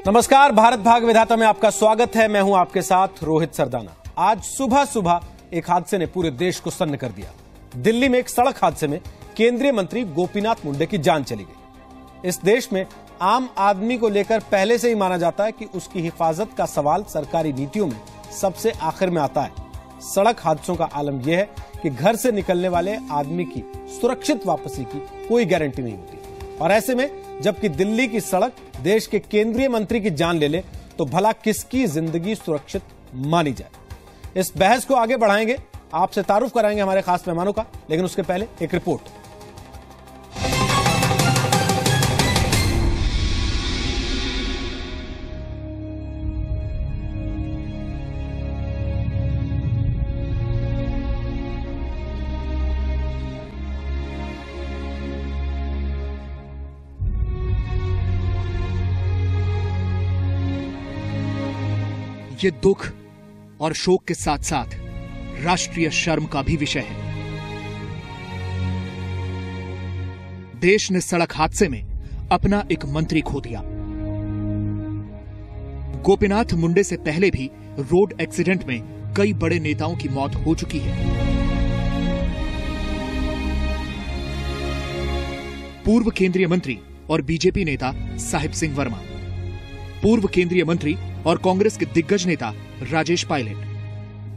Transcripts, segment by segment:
नमस्कार, भारत भाग विधाता में आपका स्वागत है। मैं हूं आपके साथ रोहित सरदाना। आज सुबह सुबह एक हादसे ने पूरे देश को सन्न कर दिया। दिल्ली में एक सड़क हादसे में केंद्रीय मंत्री गोपीनाथ मुंडे की जान चली गई। इस देश में आम आदमी को लेकर पहले से ही माना जाता है कि उसकी हिफाजत का सवाल सरकारी नीतियों में सबसे आखिर में आता है। सड़क हादसों का आलम यह है कि घर से निकलने वाले आदमी की सुरक्षित वापसी की कोई गारंटी नहीं होती, और ऐसे में जबकि दिल्ली की सड़क देश के केंद्रीय मंत्री की जान ले ले तो भला किसकी जिंदगी सुरक्षित मानी जाए। इस बहस को आगे बढ़ाएंगे, आपसे तारुफ कराएंगे हमारे खास मेहमानों का, लेकिन उसके पहले एक रिपोर्ट। ये दुख और शोक के साथ साथ राष्ट्रीय शर्म का भी विषय है। देश ने सड़क हादसे में अपना एक मंत्री खो दिया। गोपीनाथ मुंडे से पहले भी रोड एक्सीडेंट में कई बड़े नेताओं की मौत हो चुकी है। पूर्व केंद्रीय मंत्री और बीजेपी नेता साहिब सिंह वर्मा, पूर्व केंद्रीय मंत्री और कांग्रेस के दिग्गज नेता राजेश पायलट,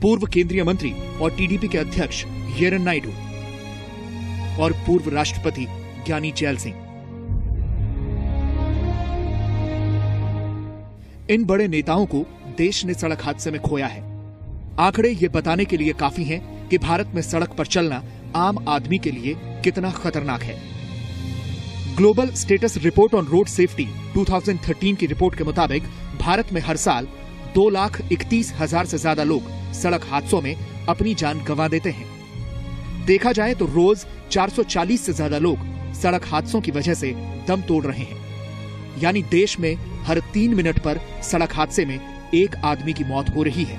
पूर्व केंद्रीय मंत्री और टीडीपी के अध्यक्ष येरन नायडू और पूर्व राष्ट्रपति ज्ञानी जैल सिंह। इन बड़े नेताओं को देश ने सड़क हादसे में खोया है। आंकड़े ये बताने के लिए काफी हैं कि भारत में सड़क पर चलना आम आदमी के लिए कितना खतरनाक है। Global status report on road safety 2013 की रिपोर्ट के मुताबिक भारत में हर साल 2,31,000 से ज्यादा लोग सड़क हादसों में अपनी जान गंवा देते हैं। देखा जाए तो रोज 440 से ज्यादा लोग सड़क हादसों की वजह से दम तोड़ रहे हैं। यानी देश में हर 3 मिनट पर सड़क हादसे में एक आदमी की मौत हो रही है।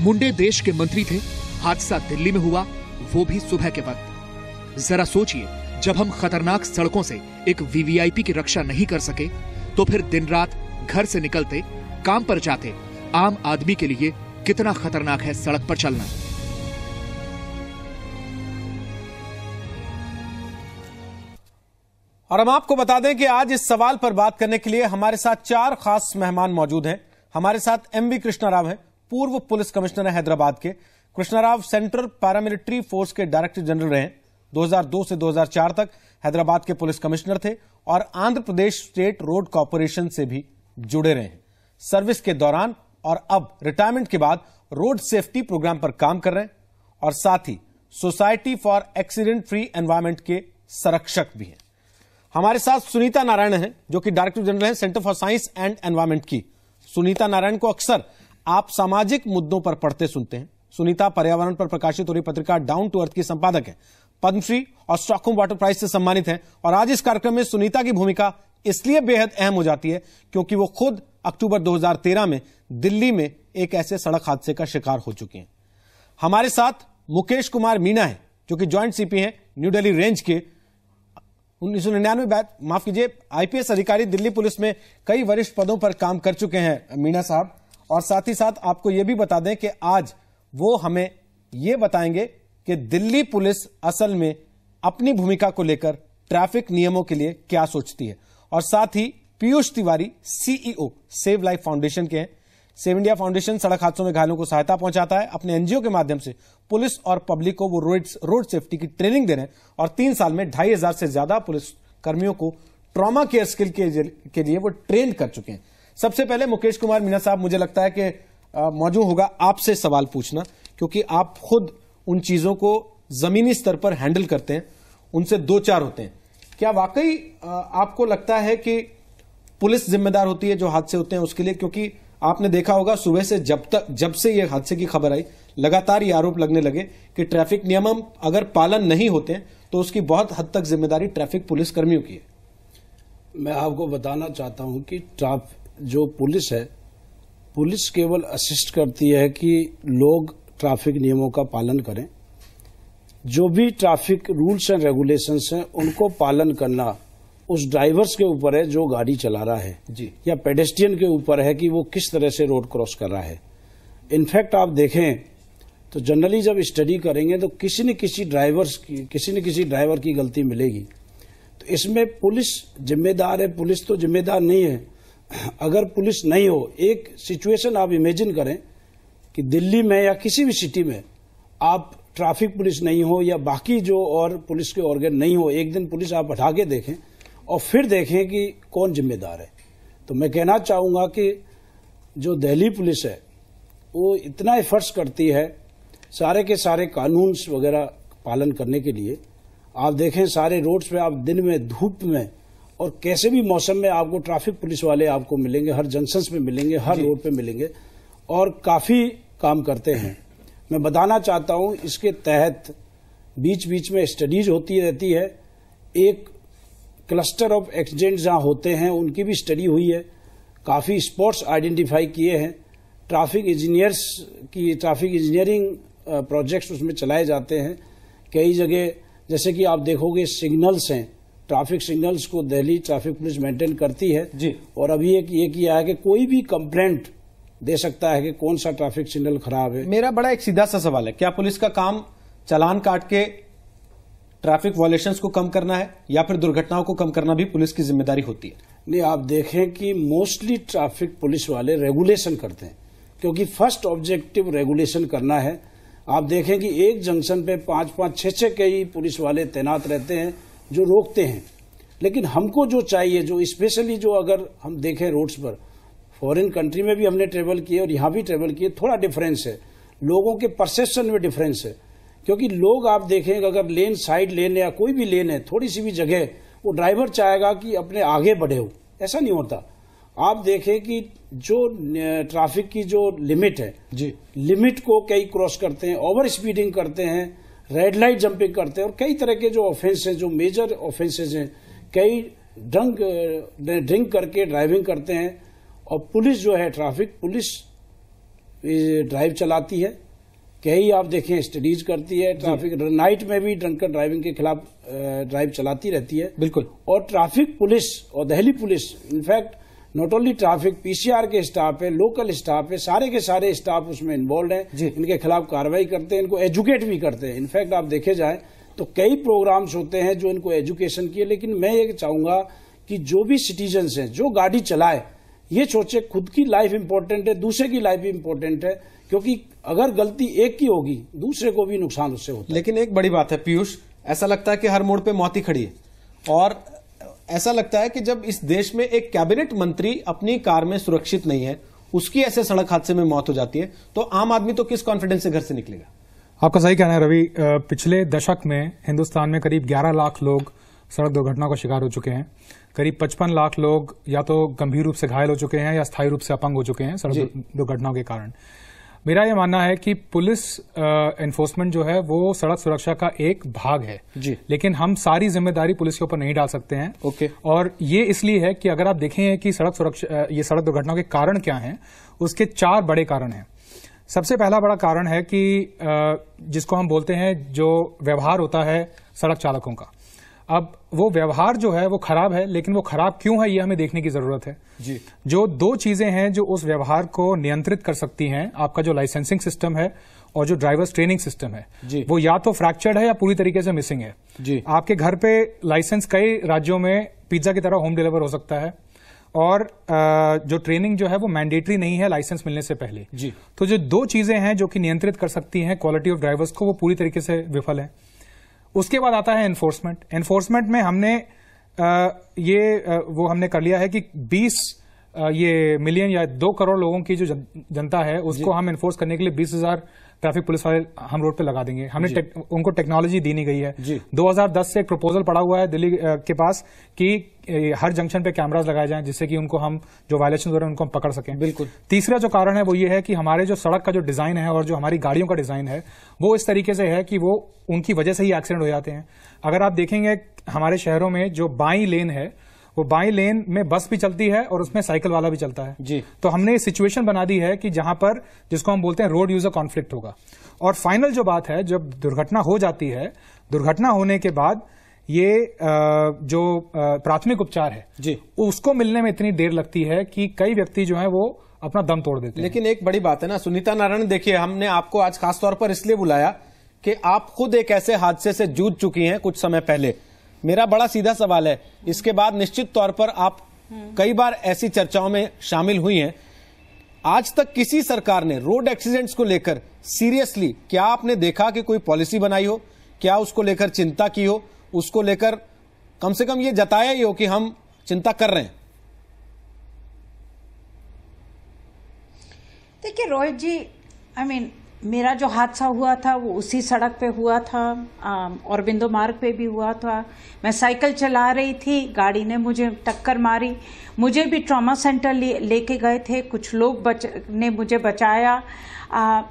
मुंडे देश के मंत्री थे, हादसा दिल्ली में हुआ, वो भी सुबह के वक्त। जरा सोचिए, जब हम खतरनाक सड़कों से एक वीवीआईपी की रक्षा नहीं कर सके तो फिर दिन रात घर से निकलते, काम पर जाते आम आदमी के लिए कितना खतरनाक है सड़क पर चलना। और हम आपको बता दें कि आज इस सवाल पर बात करने के लिए हमारे साथ 4 खास मेहमान मौजूद हैं। हमारे साथ एमवी कृष्णा राव हैं, पूर्व पुलिस कमिश्नर हैं हैदराबाद के। Krishna Rao central paramilitary force के डायरेक्टर जनरल रहे। 2002 से 2004 तक हैदराबाद के पुलिस कमिश्नर थे और Andhra Pradesh state road corporation से भी जुड़े रहे हैं। सर्विस के दौरान और अब रिटायरमेंट के बाद रोड सेफ्टी प्रोग्राम पर काम कर रहे हैं और साथ ही society for accident free environment के संरक्षक भी हैं। हमारे साथ सुनीता नारायण हैं, जो कि डायरेक्टर जनरल हैं centre for science and environment की। सुनीता नारायण को अक्सर आप सामाजिक मुद्दों पर पढ़ते सुनते हैं। सुनीता पर्यावरण पर प्रकाशित हो रही पत्रिका डाउन टू अर्थ की संपादक है, पद्मश्री और स्टॉकहोम वाटर प्राइज से सम्मानित हैं। और आज इस कार्यक्रम में सुनीता की भूमिका इसलिए बेहद अहम हो जाती है क्योंकि वो खुद अक्टूबर 2013 में दिल्ली में एक ऐसे सड़क हादसे का शिकार हो चुकी हैं। हमारे साथ मुकेश कुमार मीणा है, जो कि ज्वाइंट सीपी हैं न्यू दिल्ली रेंज के। 1999 माफ कीजिए, आईपीएस अधिकारी दिल्ली पुलिस में कई वरिष्ठ पदों पर काम कर चुके हैं मीणा साहब। और साथ ही साथ आपको यह भी बता दें कि आज वो हमें यह बताएंगे कि दिल्ली पुलिस असल में अपनी भूमिका को लेकर ट्रैफिक नियमों के लिए क्या सोचती है। और साथ ही Piyush Tiwari CEO save life foundation के हैं। सेव इंडिया फाउंडेशन सड़क हादसों में घायलों को सहायता पहुंचाता है। अपने एनजीओ के माध्यम से पुलिस और पब्लिक को वो रोड सेफ्टी की ट्रेनिंग दे रहे हैं और 3 साल में 2,500 से ज्यादा पुलिस कर्मियों को ट्रॉमा केयर स्किल के लिए वो ट्रेन कर चुके हैं। सबसे पहले मुकेश कुमार मीणा साहब, मुझे लगता है कि मौजूद होगा आपसे सवाल पूछना, क्योंकि आप खुद उन चीजों को जमीनी स्तर पर हैंडल करते हैं, उनसे 2-4 होते हैं। क्या वाकई आपको लगता है कि पुलिस जिम्मेदार होती है जो हादसे होते हैं उसके लिए? क्योंकि आपने देखा होगा सुबह से जब से ये हादसे की खबर आई, लगातार ये आरोप लगने लगे कि ट्रैफिक नियम अगर पालन नहीं होते तो उसकी बहुत हद तक जिम्मेदारी ट्रैफिक पुलिस कर्मियों की है। मैं आपको बताना चाहता हूं कि जो पुलिस है, पुलिस केवल असिस्ट करती है कि लोग ट्रैफिक नियमों का पालन करें। जो भी ट्रैफिक रूल्स एंड रेगुलेशंस हैं उनको पालन करना उस ड्राइवर्स के ऊपर है जो गाड़ी चला रहा है जी, या पेडेस्ट्रियन के ऊपर है कि वो किस तरह से रोड क्रॉस कर रहा है। इनफैक्ट आप देखें तो जनरली जब स्टडी करेंगे तो किसी न किसी ड्राइवर की गलती मिलेगी। तो इसमें पुलिस जिम्मेदार है, पुलिस तो जिम्मेदार नहीं है। अगर पुलिस नहीं हो, एक सिचुएशन आप इमेजिन करें कि दिल्ली में या किसी भी सिटी में आप ट्रैफिक पुलिस नहीं हो या बाकी जो और पुलिस के ऑर्गन नहीं हो, एक दिन पुलिस आप हटा के देखें और फिर देखें कि कौन जिम्मेदार है। तो मैं कहना चाहूंगा कि जो दिल्ली पुलिस है वो इतना एफर्ट्स करती है सारे के सारे कानून वगैरह पालन करने के लिए। आप देखें सारे रोड्स पे आप दिन में धूप में और कैसे भी मौसम में आपको ट्रैफिक पुलिस वाले आपको मिलेंगे, हर जंक्शंस पे मिलेंगे, हर रोड पे मिलेंगे और काफी काम करते हैं। मैं बताना चाहता हूं इसके तहत बीच बीच में स्टडीज होती रहती है। एक क्लस्टर ऑफ एक्सीडेंट जहां होते हैं उनकी भी स्टडी हुई है, काफी स्पॉट्स आइडेंटिफाई किए हैं, ट्रैफिक इंजीनियरिंग प्रोजेक्ट्स उसमें चलाए जाते हैं। कई जगह जैसे कि आप देखोगे सिग्नल्स हैं, ट्रैफिक सिग्नल्स को दिल्ली ट्रैफिक पुलिस मेंटेन करती है जी। और अभी ये किया है कि कोई भी कंप्लेंट दे सकता है कि कौन सा ट्रैफिक सिग्नल खराब है। मेरा बड़ा एक सीधा सा सवाल है, क्या पुलिस का काम चालान काट के ट्रैफिक वायलेशंस को कम करना है या फिर दुर्घटनाओं को कम करना भी पुलिस की जिम्मेदारी होती है? नहीं, आप देखें कि मोस्टली ट्रैफिक पुलिस वाले रेगुलेशन करते हैं क्योंकि फर्स्ट ऑब्जेक्टिव रेगुलेशन करना है। आप देखें कि एक जंक्शन पे 5-5, 6-6 कई पुलिस वाले तैनात रहते हैं जो रोकते हैं। लेकिन हमको जो चाहिए, जो स्पेशली जो अगर हम देखें रोड्स पर, फॉरेन कंट्री में भी हमने ट्रेवल किए और यहां भी ट्रेवल किए, थोड़ा डिफरेंस है, लोगों के परसेप्शन में डिफरेंस है। क्योंकि लोग आप देखें अगर लेन, साइड लेन या कोई भी लेन है, थोड़ी सी भी जगह, वो ड्राइवर चाहेगा कि अपने आगे बढ़े हो, ऐसा नहीं होता। आप देखें कि जो ट्रैफिक की जो लिमिट है जी, लिमिट को कई क्रॉस करते हैं, ओवर स्पीडिंग करते हैं, रेड लाइट जंपिंग करते हैं और कई तरह के जो ऑफेंस हैं, जो मेजर ऑफेंसेज हैं, कई ड्रिंक करके ड्राइविंग करते हैं। और पुलिस जो है, ट्रैफिक पुलिस ड्राइव चलाती है, कई आप देखें स्टडीज करती है, ट्रैफिक नाइट में भी ड्रंकन ड्राइविंग के खिलाफ ड्राइव चलाती रहती है। बिल्कुल। और ट्रैफिक पुलिस और Delhi police, in fact not only traffic, PCR के स्टाफ है, लोकल स्टाफ है, सारे के सारे स्टाफ उसमें इन्वॉल्व हैं, इनके खिलाफ कार्रवाई करते हैं, इनको एजुकेट भी करते हैं। इनफैक्ट आप देखे जाए तो कई प्रोग्राम्स होते हैं जो इनको एजुकेशन किए। लेकिन मैं ये चाहूंगा कि जो भी सिटीजन्स हैं, जो गाड़ी चलाए, ये सोचे खुद की लाइफ इंपॉर्टेंट है, दूसरे की लाइफ भी इंपॉर्टेंट है, क्योंकि अगर गलती एक की होगी दूसरे को भी नुकसान उससे होता है। लेकिन एक बड़ी बात है पीयूष, ऐसा लगता है कि हर मोड़ पे मौत ही खड़ी है और ऐसा लगता है कि जब इस देश में एक कैबिनेट मंत्री अपनी कार में सुरक्षित नहीं है, उसकी ऐसे सड़क हादसे में मौत हो जाती है, तो आम आदमी तो किस कॉन्फिडेंस से घर से निकलेगा? आपका सही कहना है रवि। पिछले दशक में हिंदुस्तान में करीब 11 लाख लोग सड़क दुर्घटना का शिकार हो चुके हैं। करीब 55 लाख लोग या तो गंभीर रूप से घायल हो चुके हैं या स्थायी रूप से अपंग हो चुके हैं सड़क दुर्घटनाओं के कारण। मेरा यह मानना है कि पुलिस एनफोर्समेंट जो है वो सड़क सुरक्षा का एक भाग है जी, लेकिन हम सारी जिम्मेदारी पुलिस के ऊपर नहीं डाल सकते हैं। ओके। और ये इसलिए है कि अगर आप देखें कि सड़क सुरक्षा, ये सड़क दुर्घटनाओं के कारण क्या हैं, उसके 4 बड़े कारण हैं। सबसे पहला बड़ा कारण है कि जिसको हम बोलते हैं जो व्यवहार होता है सड़क चालकों का। अब वो व्यवहार जो है वो खराब है, लेकिन वो खराब क्यों है ये हमें देखने की जरूरत है जी। जो 2 चीजें हैं जो उस व्यवहार को नियंत्रित कर सकती हैं, आपका जो लाइसेंसिंग सिस्टम है और जो ड्राइवर्स ट्रेनिंग सिस्टम है जी, वो या तो फ्रैक्चर्ड है या पूरी तरीके से मिसिंग है जी। आपके घर पे लाइसेंस कई राज्यों में पिज्जा की तरह होम डिलीवर हो सकता है और जो ट्रेनिंग जो है वो मैंडेटरी नहीं है लाइसेंस मिलने से पहले जी। तो जो 2 चीजें हैं जो कि नियंत्रित कर सकती हैं क्वालिटी ऑफ ड्राइवर्स को, वो पूरी तरीके से विफल है। उसके बाद आता है एनफोर्समेंट। एनफोर्समेंट में हमने वो हमने कर लिया है कि 20 ये मिलियन या 2 करोड़ लोगों की जो जनता है उसको हम एनफोर्स करने के लिए 20,000 ट्रैफिक पुलिस वाले हम रोड पे लगा देंगे। हमने उनको टेक्नोलॉजी दी नहीं गई है। 2010 से एक प्रपोजल पड़ा हुआ है दिल्ली के पास कि हर जंक्शन पे कैमरास लगाए जाएं जिससे कि उनको हम जो वायलेशन हो रहे हैं उनको हम पकड़ सकें। बिल्कुल। तीसरा जो कारण है वो ये है कि हमारे जो सड़क का जो डिजाइन है और जो हमारी गाड़ियों का डिजाइन है वो इस तरीके से है कि वो उनकी वजह से ही एक्सीडेंट हो जाते हैं। अगर आप देखेंगे हमारे शहरों में जो बाईं लेन है वो बाईं लेन में बस भी चलती है और उसमें साइकिल वाला भी चलता है जी। तो हमने सिचुएशन बना दी है कि जहां पर जिसको हम बोलते हैं रोड यूजर कॉन्फ्लिक्ट होगा। और फाइनल जो बात है, जब दुर्घटना हो जाती है, दुर्घटना होने के बाद ये जो प्राथमिक उपचार है जी, उसको मिलने में इतनी देर लगती है कि कई व्यक्ति जो है वो अपना दम तोड़ देते हैं। लेकिन एक बड़ी बात है ना सुनीता नारायण, देखिए हमने आपको आज खासतौर पर इसलिए बुलाया कि आप खुद एक ऐसे हादसे से जूझ चुकी हैं कुछ समय पहले। मेरा बड़ा सीधा सवाल है, इसके बाद निश्चित तौर पर आप कई बार ऐसी चर्चाओं में शामिल हुई हैं, आज तक किसी सरकार ने रोड एक्सीडेंट्स को लेकर सीरियसली क्या आपने देखा कि कोई पॉलिसी बनाई हो, क्या उसको लेकर चिंता की हो, उसको लेकर कम से कम ये जताया ही हो कि हम चिंता कर रहे हैं? देखिए रोहित जी, मेरा जो हादसा हुआ था वो उसी सड़क पे हुआ था, औरबिंदो मार्ग पे भी हुआ था। मैं साइकिल चला रही थी, गाड़ी ने मुझे टक्कर मारी, मुझे भी ट्रॉमा सेंटर लेके गए थे, कुछ लोग ने मुझे बचाया।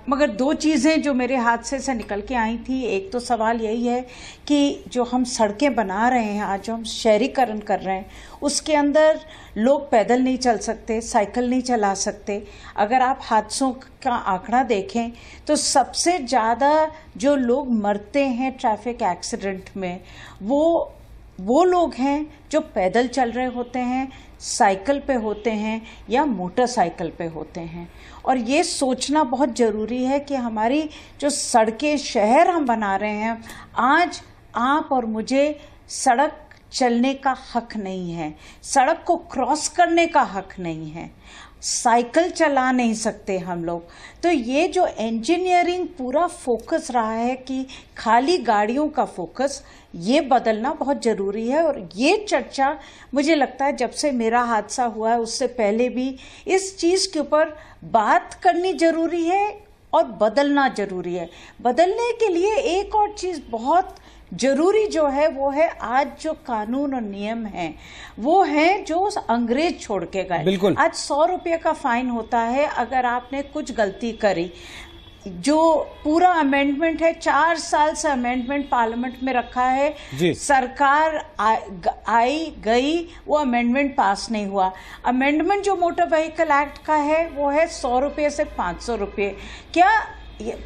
मगर दो चीज़ें जो मेरे हादसे से निकल के आई थी, एक तो सवाल यही है कि जो हम सड़कें बना रहे हैं आज, जो हम शहरीकरण कर रहे हैं, उसके अंदर लोग पैदल नहीं चल सकते, साइकिल नहीं चला सकते। अगर आप हादसों का आंकड़ा देखें तो सबसे ज़्यादा जो लोग मरते हैं ट्रैफिक एक्सीडेंट में वो लोग हैं जो पैदल चल रहे होते हैं, साइकिल पे होते हैं या मोटरसाइकिल पे होते हैं। और ये सोचना बहुत ज़रूरी है कि हमारी जो सड़कें, शहर हम बना रहे हैं, आज आप और मुझे सड़क चलने का हक नहीं है, सड़क को क्रॉस करने का हक नहीं है, साइकिल चला नहीं सकते हम लोग। तो ये जो इंजीनियरिंग पूरा फोकस रहा है कि खाली गाड़ियों का फोकस, ये बदलना बहुत ज़रूरी है। और ये चर्चा मुझे लगता है जब से मेरा हादसा हुआ है उससे पहले भी इस चीज़ के ऊपर बात करनी ज़रूरी है और बदलना ज़रूरी है। बदलने के लिए एक और चीज़ बहुत जरूरी जो है वो है, आज जो कानून और नियम हैं वो हैं जो अंग्रेज छोड़ के गए। बिल्कुल। आज 100 रुपये का फाइन होता है अगर आपने कुछ गलती करी। जो पूरा अमेंडमेंट है, 4 साल से अमेंडमेंट पार्लियामेंट में रखा है, सरकार आई गई, वो अमेंडमेंट पास नहीं हुआ। अमेंडमेंट जो मोटर व्हीकल एक्ट का है वो है 100 रुपये से 500 रुपये। क्या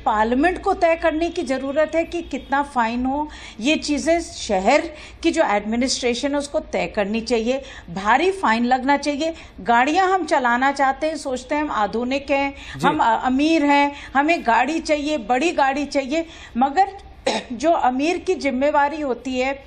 पार्लियामेंट को तय करने की जरूरत है कि कितना फाइन हो? ये चीजें शहर की जो एडमिनिस्ट्रेशन है उसको तय करनी चाहिए। भारी फाइन लगना चाहिए। गाड़ियां हम चलाना चाहते हैं, सोचते हैं हम आधुनिक हैं, हम अमीर हैं, हमें गाड़ी चाहिए, बड़ी गाड़ी चाहिए, मगर जो अमीर की जिम्मेवारी होती है,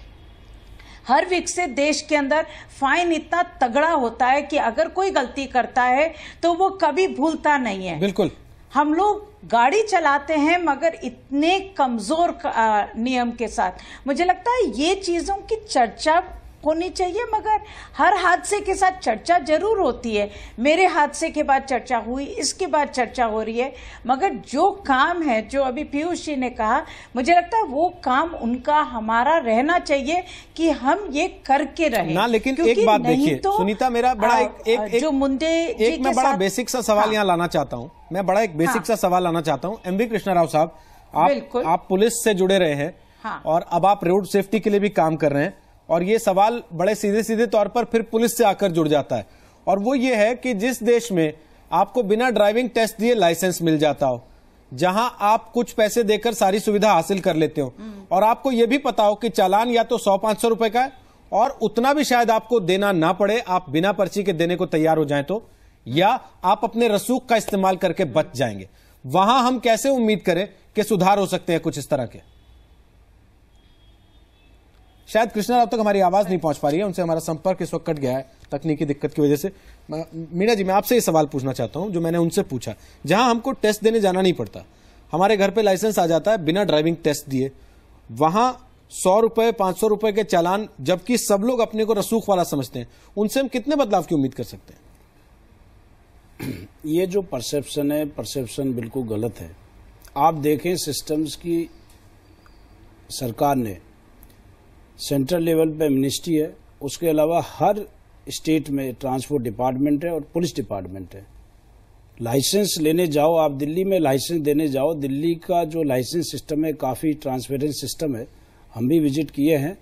हर विकसित देश के अंदर फाइन इतना तगड़ा होता है कि अगर कोई गलती करता है तो वो कभी भूलता नहीं है। बिल्कुल। हम लोग गाड़ी चलाते हैं मगर इतने कमजोर नियम के साथ। मुझे लगता है ये चीजों की चर्चा होनी चाहिए, मगर हर हादसे के साथ चर्चा जरूर होती है। मेरे हादसे के बाद चर्चा हुई, इसके बाद चर्चा हो रही है, मगर जो काम है, जो अभी पीयूष जी ने कहा, मुझे लगता है वो काम उनका हमारा रहना चाहिए कि हम ये करके रहें ना। लेकिन एक बात देखिए तो सुनीता, मेरा बड़ा एक जो मुंडे एक मैं बड़ा बेसिक सा सवाल यहाँ लाना चाहता हूँ। मैं बड़ा एक बेसिक सा सवाल लाना चाहता हूँ। एमवी कृष्णा राव साहब, आप पुलिस से जुड़े रहे हैं और अब आप रोड सेफ्टी के लिए भी काम कर रहे हैं, और ये सवाल बड़े सीधे सीधे तौर पर फिर पुलिस से आकर जुड़ जाता है, और वो ये है कि जिस देश में आपको बिना ड्राइविंग टेस्ट दिए लाइसेंस मिल जाता हो, जहां आप कुछ पैसे देकर सारी सुविधा हासिल कर लेते हो, और आपको यह भी पता हो कि चालान या तो 100-500 रुपए का है और उतना भी शायद आपको देना ना पड़े, आप बिना पर्ची के देने को तैयार हो जाएं तो, या आप अपने रसूख का इस्तेमाल करके बच जाएंगे, वहां हम कैसे उम्मीद करें कि सुधार हो सकते हैं कुछ इस तरह के? शायद कृष्णा राव तक हमारी आवाज नहीं पहुंच पा रही है, उनसे हमारा संपर्क इस वक्त कट गया है तकनीकी दिक्कत की वजह से। मीना जी, मैं आपसे ये सवाल पूछना चाहता हूं जो मैंने उनसे पूछा। जहां हमको टेस्ट देने जाना नहीं पड़ता, हमारे घर पे लाइसेंस आ जाता है बिना ड्राइविंग टेस्ट दिए, वहां 100 रुपए 500 रुपए के चालान, जबकि सब लोग अपने को रसूख वाला समझते हैं, उनसे हम कितने बदलाव की उम्मीद कर सकते हैं? ये जो परसेप्शन है, परसेप्शन बिल्कुल गलत है। आप देखें, सिस्टम्स की सरकार ने सेंट्रल लेवल पे मिनिस्ट्री है, उसके अलावा हर स्टेट में ट्रांसपोर्ट डिपार्टमेंट है और पुलिस डिपार्टमेंट है। लाइसेंस लेने जाओ, आप दिल्ली में लाइसेंस देने जाओ, दिल्ली का जो लाइसेंस सिस्टम है काफ़ी ट्रांसपेरेंट सिस्टम है। हम भी विजिट किए हैं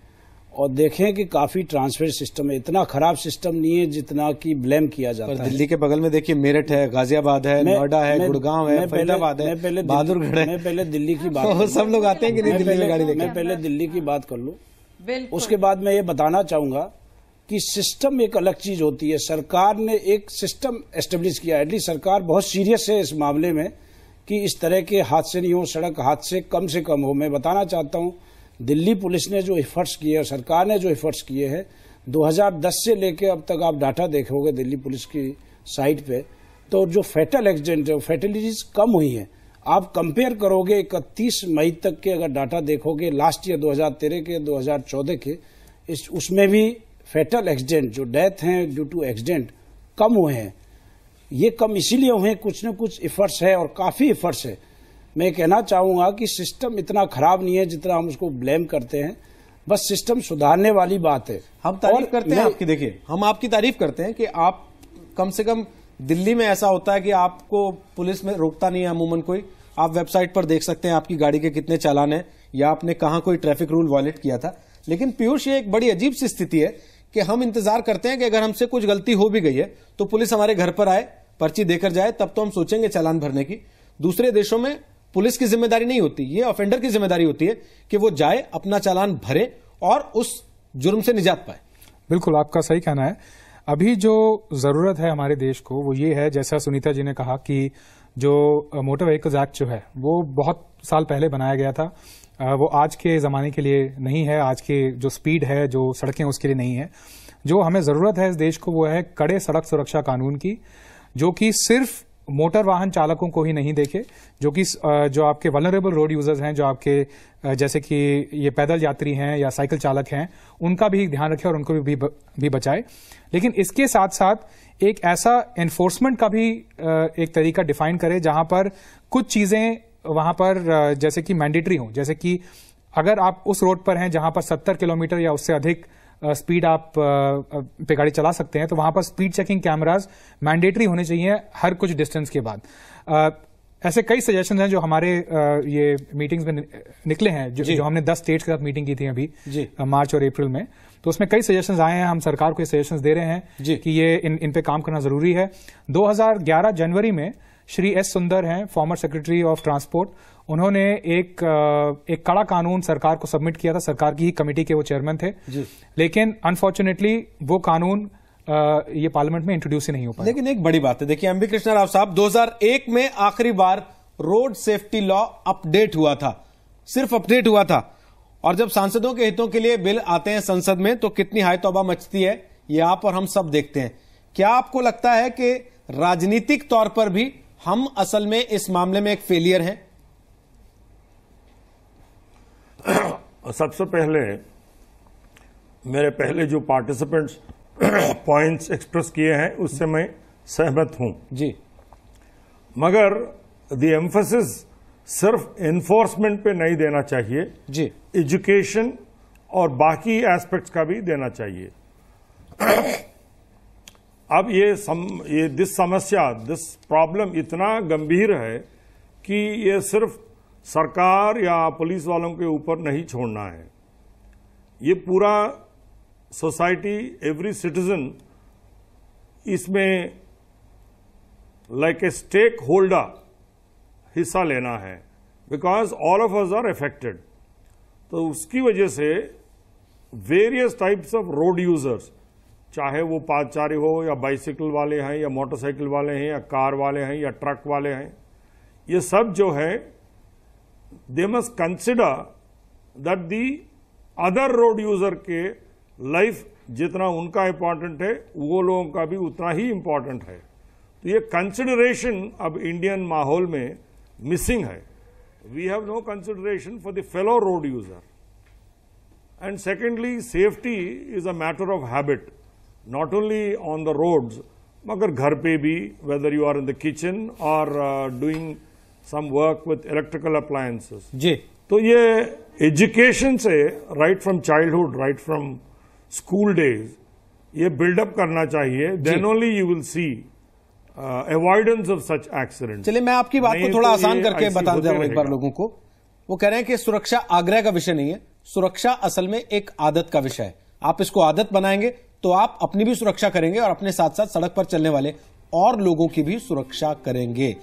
और देखें कि काफ़ी ट्रांसपेरेंट सिस्टम है। इतना खराब सिस्टम नहीं है जितना कि ब्लेम किया जाता है। दिल्ली के बगल में देखिए मेरठ है, गाजियाबाद है, नोएडा है, गुड़गांव है, फरीदाबाद है, बहादुरगढ़ है। मैं पहले दिल्ली की बात, सब लोग आते हैं कि नहीं दिल्ली में गाड़ी लेकर? मैं पहले दिल्ली की बात कर लूं। बिल्कुल। उसके बाद मैं ये बताना चाहूंगा कि सिस्टम एक अलग चीज होती है। सरकार ने एक सिस्टम एस्टेब्लिश किया, एटलीस्ट सरकार बहुत सीरियस है इस मामले में कि इस तरह के हादसे नहीं हो, सड़क हादसे कम से कम हो। मैं बताना चाहता हूं, दिल्ली पुलिस ने जो एफर्ट्स किए और सरकार ने जो एफर्ट्स किए हैं 2010 से लेकर अब तक, आप डाटा देखोगे दिल्ली पुलिस की साइट पे, तो जो फेटल एक्सीडेंट है, फैटेलिटीज कम हुई हैं। आप कंपेयर करोगे 31 मई तक के अगर डाटा देखोगे लास्ट ईयर 2013 के 2014 के, उसमें भी फेटल एक्सीडेंट जो डेथ हैं ड्यू टू एक्सीडेंट कम हुए हैं। ये कम इसीलिए हुए, कुछ न कुछ एफर्ट्स है और काफी एफर्ट्स है। मैं कहना चाहूंगा कि सिस्टम इतना खराब नहीं है जितना हम उसको ब्लेम करते हैं, बस सिस्टम सुधारने वाली बात है। हम तारीफ करते हैं आपकी, देखिए हम आपकी तारीफ करते हैं कि आप कम से कम, दिल्ली में ऐसा होता है कि आपको पुलिस में रोकता नहीं है अमूमन कोई, आप वेबसाइट पर देख सकते हैं आपकी गाड़ी के कितने चालान है या आपने कहां कोई ट्रैफिक रूल वॉयलेट किया था। लेकिन पीयूष, ये एक बड़ी अजीब सी स्थिति है कि हम इंतजार करते हैं कि अगर हमसे कुछ गलती हो भी गई है तो पुलिस हमारे घर पर आए, पर्ची देकर जाए, तब तो हम सोचेंगे चालान भरने की। दूसरे देशों में पुलिस की जिम्मेदारी नहीं होती, ये ऑफेंडर की जिम्मेदारी होती है कि वो जाए, अपना चालान भरे और उस जुर्म से निजात पाए। बिल्कुल, आपका सही कहना है। अभी जो जरूरत है हमारे देश को वो ये है, जैसा सुनीता जी ने कहा कि जो मोटर व्हीकल्स एक्ट जो है वो बहुत साल पहले बनाया गया था, वो आज के जमाने के लिए नहीं है, आज के जो स्पीड है, जो सड़कें, उसके लिए नहीं है। जो हमें जरूरत है इस देश को वो है कड़े सड़क सुरक्षा कानून की, जो कि सिर्फ मोटर वाहन चालकों को ही नहीं देखे, जो आपके वल्नरेबल रोड यूजर्स हैं, जो आपके जैसे कि ये पैदल यात्री हैं या साइकिल चालक हैं, उनका भी ध्यान रखे और उनको भी बचाए। लेकिन इसके साथ साथ एक ऐसा एनफोर्समेंट का भी एक तरीका डिफाइन करे जहां पर कुछ चीजें वहां पर जैसे कि मैंडेटरी हो, जैसे कि अगर आप उस रोड पर हैं जहां पर 70 किलोमीटर या उससे अधिक स्पीड आप पे गाड़ी चला सकते हैं, तो वहां पर स्पीड चेकिंग कैमरास मैंडेटरी होने चाहिए हर कुछ डिस्टेंस के बाद। ऐसे कई सजेशन हैं जो हमारे ये मीटिंग्स में निकले हैं, जो हमने 10 स्टेट्स के साथ मीटिंग की थी अभी मार्च और अप्रैल में, तो उसमें कई सजेशंस आए हैं। हम सरकार को ये सजेशंस दे रहे हैं कि ये इन पे काम करना जरूरी है। 2011 जनवरी में श्री एस सुंदर हैं, फॉर्मर सेक्रेटरी ऑफ ट्रांसपोर्ट, उन्होंने एक कड़ा कानून सरकार को सबमिट किया था, सरकार की ही कमेटी के वो चेयरमैन थे, लेकिन अनफॉर्चुनेटली वो कानून ये पार्लियामेंट में इंट्रोड्यूस ही नहीं हो पाया। लेकिन एक बड़ी बात है, देखिए एमबी कृष्णा राव साहब, 2001 में आखिरी बार रोड सेफ्टी लॉ अपडेट हुआ था, सिर्फ अपडेट हुआ था, और जब सांसदों के हितों के लिए बिल आते हैं संसद में तो कितनी हाय तौबा मचती है, ये आप और हम सब देखते हैं। क्या आपको लगता है कि राजनीतिक तौर पर भी हम असल में इस मामले में एक फेलियर हैं? सबसे पहले मेरे पहले जो पार्टिसिपेंट्स पॉइंट्स एक्सप्रेस किए हैं उससे मैं सहमत हूं जी, मगर द एम्फसिस सिर्फ एनफोर्समेंट पे नहीं देना चाहिए जी, एजुकेशन और बाकी एस्पेक्ट्स का भी देना चाहिए। अब ये दिस प्रॉब्लम इतना गंभीर है कि ये सिर्फ सरकार या पुलिस वालों के ऊपर नहीं छोड़ना है, ये पूरा सोसाइटी, एवरी सिटीजन इसमें लाइक ए स्टेक होल्डर हिस्सा लेना है, because all of us are affected. तो उसकी वजह से various types of road users, चाहे वो पादचारी हो या बाइसिकल वाले हैं या मोटरसाइकिल वाले हैं या कार वाले हैं या ट्रक वाले हैं, ये सब जो है they must consider that the other road user के लाइफ जितना उनका इंपॉर्टेंट है वो लोगों का भी उतना ही इंपॉर्टेंट है। तो ये कंसिडरेशन अब इंडियन माहौल में मिसिंग है। We have no consideration for the fellow road user. And secondly, safety is a matter of habit, not only on the roads मगर घर पे भी, whether you are in the kitchen और doing some work with electrical appliances जी। तो ये education से right from childhood, right from school days ये बिल्डअप करना चाहिए, then only you will see avoidance of such accident. चलिए मैं आपकी बात को थोड़ा आसान करके बता दूं एक बार लोगों को। वो कह रहे हैं कि सुरक्षा आग्रह का विषय नहीं है, सुरक्षा असल में एक आदत का विषय है। आप इसको आदत बनाएंगे तो आप अपनी भी सुरक्षा करेंगे और अपने साथ साथ सड़क पर चलने वाले और लोगों की भी सुरक्षा करेंगे।